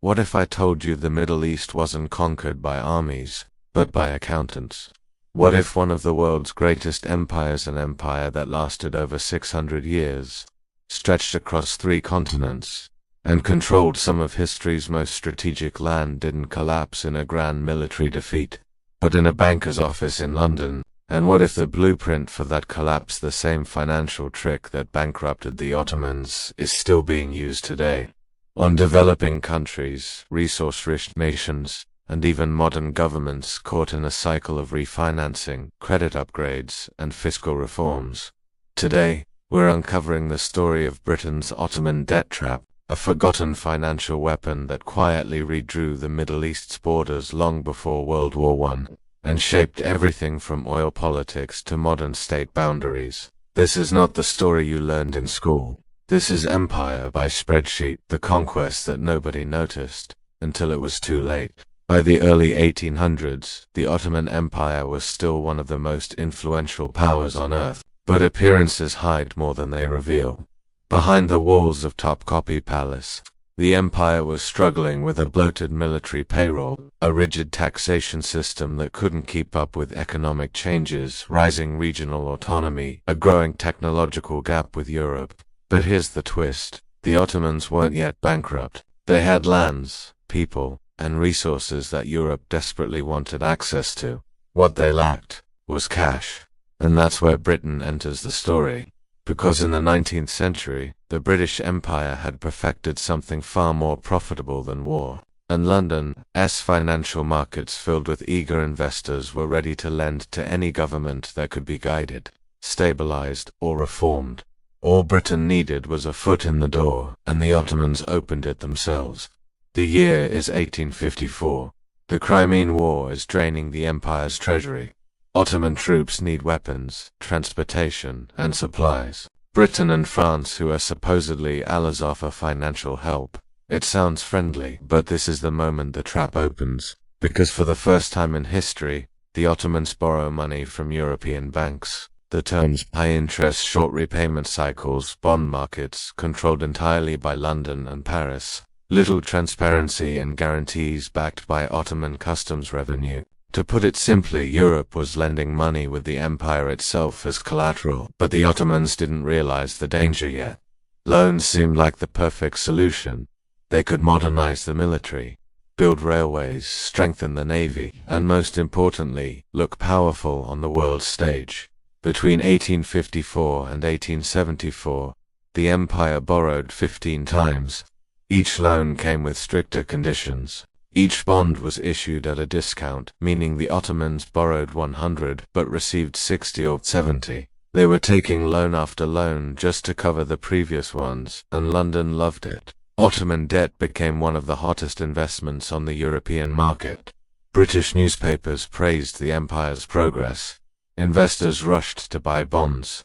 What if I told you the Middle East wasn't conquered by armies, but by accountants? What if one of the world's greatest empires, an empire that lasted over 600 years, stretched across 3 continents, and controlled some of history's most strategic land, didn't collapse in a grand military defeat, but in a banker's office in London? And what if the blueprint for that collapse, the same financial trick that bankrupted the Ottomans, is still being used today on developing countries, resource-rich nations, and even modern governments caught in a cycle of refinancing, credit upgrades, and fiscal reforms? Today, we're uncovering the story of Britain's Ottoman debt trap, a forgotten financial weapon that quietly redrew the Middle East's borders long before World War I, and shaped everything from oil politics to modern state boundaries. This is not the story you learned in school. This is empire by spreadsheet, the conquest that nobody noticed until it was too late. By the early 1800s, the Ottoman Empire was still one of the most influential powers on earth, but appearances hide more than they reveal. Behind the walls of Topkapi Palace, the empire was struggling with a bloated military payroll, a rigid taxation system that couldn't keep up with economic changes, rising regional autonomy, a growing technological gap with Europe. But here's the twist: the Ottomans weren't yet bankrupt. They had lands, people, and resources that Europe desperately wanted access to. What they lacked was cash. And that's where Britain enters the story. Because in the 19th century, the British Empire had perfected something far more profitable than war. And London's financial markets, filled with eager investors, were ready to lend to any government that could be guided, stabilized, or reformed. All Britain needed was a foot in the door, and the Ottomans opened it themselves. The year is 1854. The Crimean War is draining the empire's treasury. Ottoman troops need weapons, transportation, and supplies. Britain and France, who are supposedly allies, offer financial help. It sounds friendly, but this is the moment the trap opens. Because for the first time in history, the Ottomans borrow money from European banks. The terms, high interest, short repayment cycles, bond markets, controlled entirely by London and Paris. Little transparency and guarantees backed by Ottoman customs revenue. To put it simply, Europe was lending money with the empire itself as collateral, but the Ottomans didn't realize the danger yet. Loans seemed like the perfect solution. They could modernize the military, build railways, strengthen the navy, and most importantly, look powerful on the world stage. Between 1854 and 1874, the empire borrowed 15 times. Each loan came with stricter conditions. Each bond was issued at a discount, meaning the Ottomans borrowed 100 but received 60 or 70. They were taking loan after loan just to cover the previous ones, and London loved it. Ottoman debt became one of the hottest investments on the European market. British newspapers praised the empire's progress. Investors rushed to buy bonds,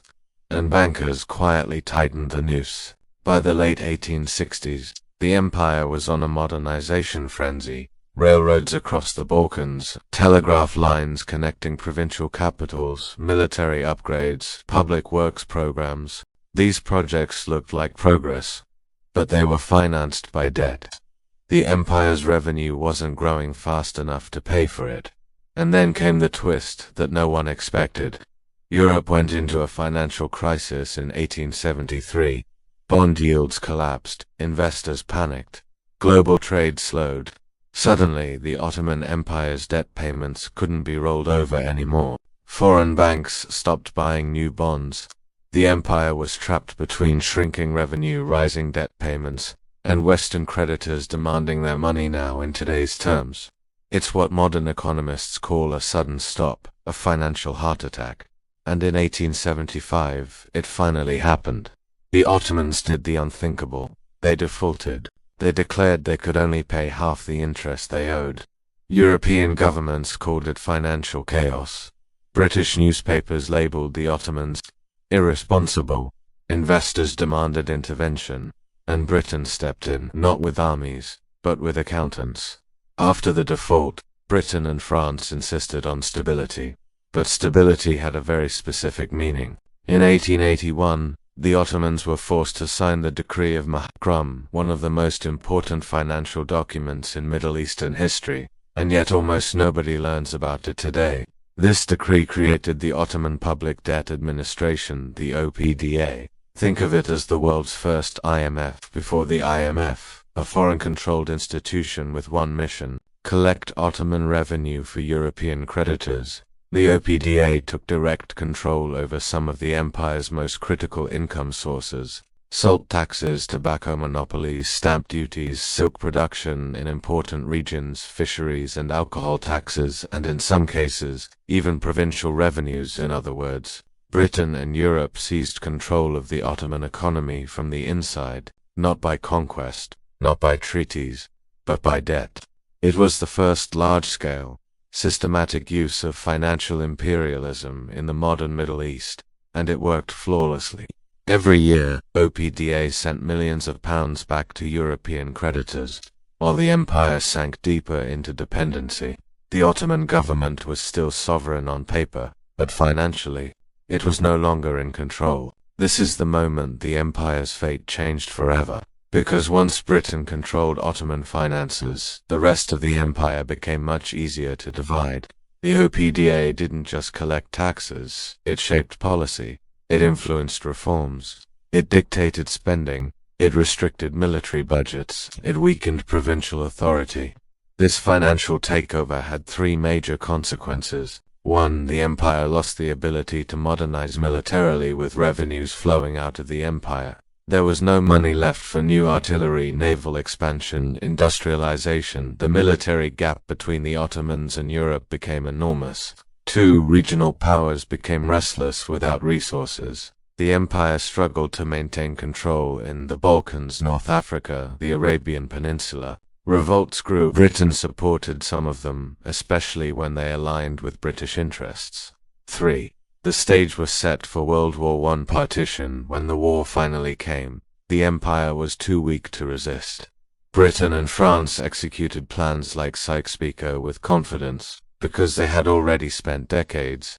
and bankers quietly tightened the noose. By the late 1860s, the empire was on a modernization frenzy. Railroads across the Balkans, telegraph lines connecting provincial capitals, military upgrades, public works programs. These projects looked like progress, but they were financed by debt. The empire's revenue wasn't growing fast enough to pay for it. And then came the twist that no one expected. Europe went into a financial crisis in 1873. Bond yields collapsed, investors panicked, global trade slowed. Suddenly, the Ottoman Empire's debt payments couldn't be rolled over anymore. Foreign banks stopped buying new bonds. The empire was trapped between shrinking revenue, rising debt payments, and Western creditors demanding their money now. In today's terms, it's what modern economists call a sudden stop, a financial heart attack. And in 1875, it finally happened. The Ottomans did the unthinkable. They defaulted. They declared they could only pay half the interest they owed. European governments called it financial chaos. British newspapers labeled the Ottomans irresponsible. Investors demanded intervention, and Britain stepped in, not with armies, but with accountants. After the default, Britain and France insisted on stability. But stability had a very specific meaning. In 1881, The Ottomans were forced to sign the Decree of Mahkram, one of the most important financial documents in Middle Eastern history, and yet almost nobody learns about it today. This decree created the Ottoman Public Debt Administration, the OPDA. Think of it as the world's first IMF before the IMF, a foreign-controlled institution with one mission: collect Ottoman revenue for European creditors. The OPDA took direct control over some of the empire's most critical income sources: salt taxes, tobacco monopolies, stamp duties, silk production in important regions, fisheries and alcohol taxes, and in some cases, even provincial revenues. In other words, Britain and Europe seized control of the Ottoman economy from the inside, not by conquest, not by treaties, but by debt. It was the first large-scale, systematic use of financial imperialism in the modern Middle East, and it worked flawlessly. Every year, OPDA sent millions of pounds back to European creditors. While the empire sank deeper into dependency, the Ottoman government was still sovereign on paper, but financially, it was no longer in control. This is the moment the empire's fate changed forever. Because once Britain controlled Ottoman finances, the rest of the empire became much easier to divide. The OPDA didn't just collect taxes, it shaped policy, it influenced reforms, it dictated spending, it restricted military budgets, it weakened provincial authority. This financial takeover had three major consequences. 1. The empire lost the ability to modernize militarily with revenues flowing out of the empire. There was no money left for new artillery, naval expansion, industrialization. The military gap between the Ottomans and Europe became enormous. 2. Regional powers became restless without resources. The empire struggled to maintain control in the Balkans, North Africa, the Arabian Peninsula. Revolts grew. Britain supported some of them, especially when they aligned with British interests. 3. The stage was set for World War I partition. When the war finally came, the empire was too weak to resist. Britain and France executed plans like Sykes-Picot with confidence, because they had already spent decades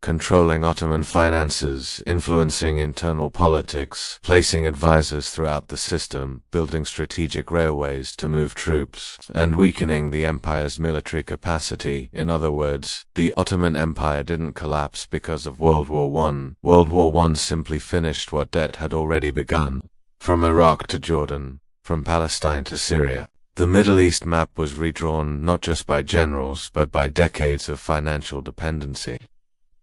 controlling Ottoman finances, influencing internal politics, placing advisors throughout the system, building strategic railways to move troops, and weakening the empire's military capacity. In other words, the Ottoman Empire didn't collapse because of World War I. World War I simply finished what debt had already begun. From Iraq to Jordan, from Palestine to Syria, the Middle East map was redrawn not just by generals, but by decades of financial dependency.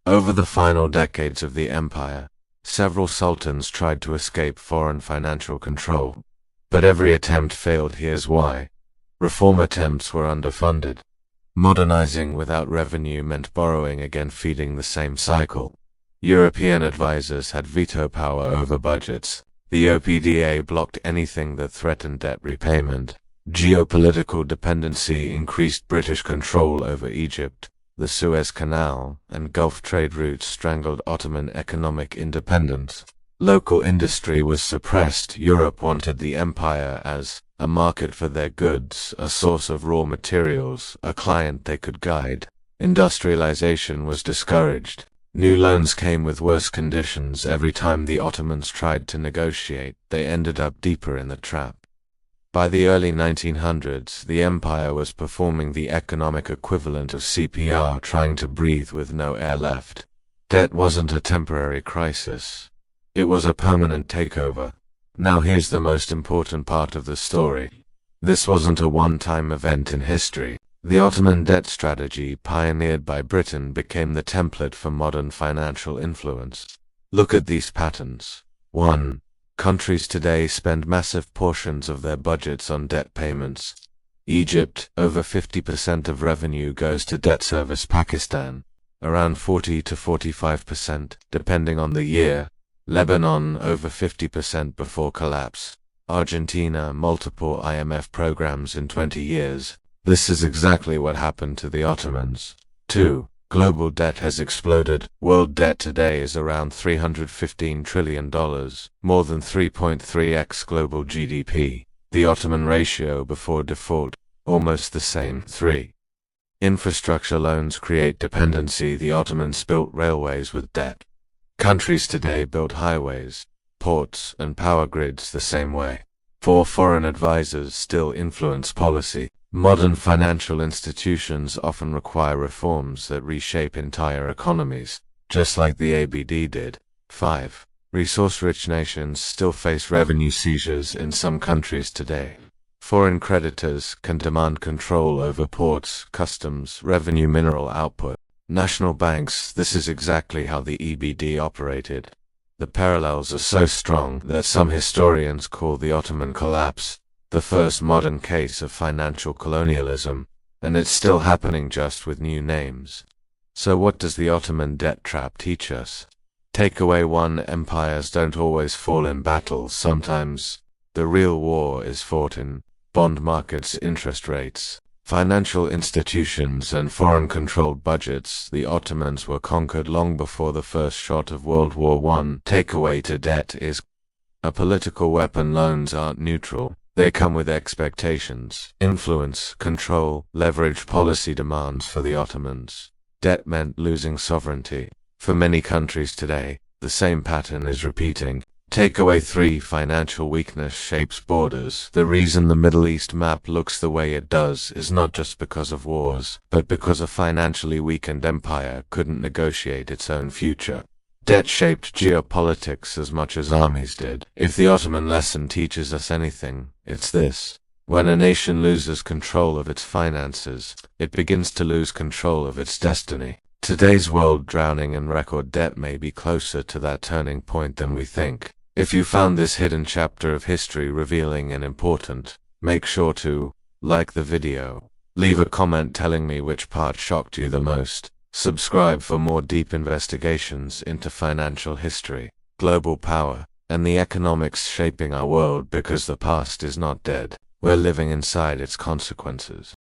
Over the final decades of the empire, several sultans tried to escape foreign financial control. But every attempt failed. Here's why. Reform attempts were underfunded. Modernizing without revenue meant borrowing again, feeding the same cycle. European advisors had veto power over budgets. The OPDA blocked anything that threatened debt repayment. Geopolitical dependency increased. British control over Egypt, the Suez Canal, and Gulf trade routes strangled Ottoman economic independence. Local industry was suppressed. Europe wanted the empire as a market for their goods, a source of raw materials, a client they could guide. Industrialization was discouraged. New loans came with worse conditions. Every time the Ottomans tried to negotiate, they ended up deeper in the trap. By the early 1900s, the empire was performing the economic equivalent of CPR, trying to breathe with no air left. Debt wasn't a temporary crisis. It was a permanent takeover. Now here's the most important part of the story. This wasn't a one-time event in history. The Ottoman debt strategy, pioneered by Britain, became the template for modern financial influence. Look at these patterns. 1. Countries today spend massive portions of their budgets on debt payments. Egypt, over 50% of revenue goes to debt service. Pakistan, around 40 to 45%, depending on the year. Lebanon, over 50% before collapse. Argentina, multiple IMF programs in 20 years. This is exactly what happened to the Ottomans. 2. Global debt has exploded. World debt today is around $315 trillion, more than 3.3x global GDP. The Ottoman ratio before default, almost the same, 3. Infrastructure loans create dependency. The Ottomans built railways with debt. Countries today build highways, ports, and power grids the same way. 4. Foreign advisors still influence policy. Modern financial institutions often require reforms that reshape entire economies, just like the ABD did. 5. Resource-rich nations still face revenue seizures in some countries today. Foreign creditors can demand control over ports, customs, revenue, mineral output. National banks. This is exactly how the EBD operated. The parallels are so strong that some historians call the Ottoman collapse the first modern case of financial colonialism, and it's still happening, just with new names. So what does the Ottoman debt trap teach us? Takeaway 1. Empires don't always fall in battles. Sometimes the real war is fought in bond markets, interest rates, financial institutions, and foreign-controlled budgets. The Ottomans were conquered long before the first shot of World War I. Takeaway 2. Debt is a political weapon. Loans aren't neutral. They come with expectations, influence, control, leverage. Policy demands. For the Ottomans, debt meant losing sovereignty. For many countries today, the same pattern is repeating. Takeaway 3. Financial weakness shapes borders. The reason the Middle East map looks the way it does is not just because of wars, but because a financially weakened empire couldn't negotiate its own future. Debt shaped geopolitics as much as armies did. If the Ottoman lesson teaches us anything, it's this. When a nation loses control of its finances, it begins to lose control of its destiny. Today's world, drowning in record debt, may be closer to that turning point than we think. If you found this hidden chapter of history revealing and important, make sure to like the video. Leave a comment telling me which part shocked you the most. Subscribe for more deep investigations into financial history, global power, and the economics shaping our world, because the past is not dead. We're living inside its consequences.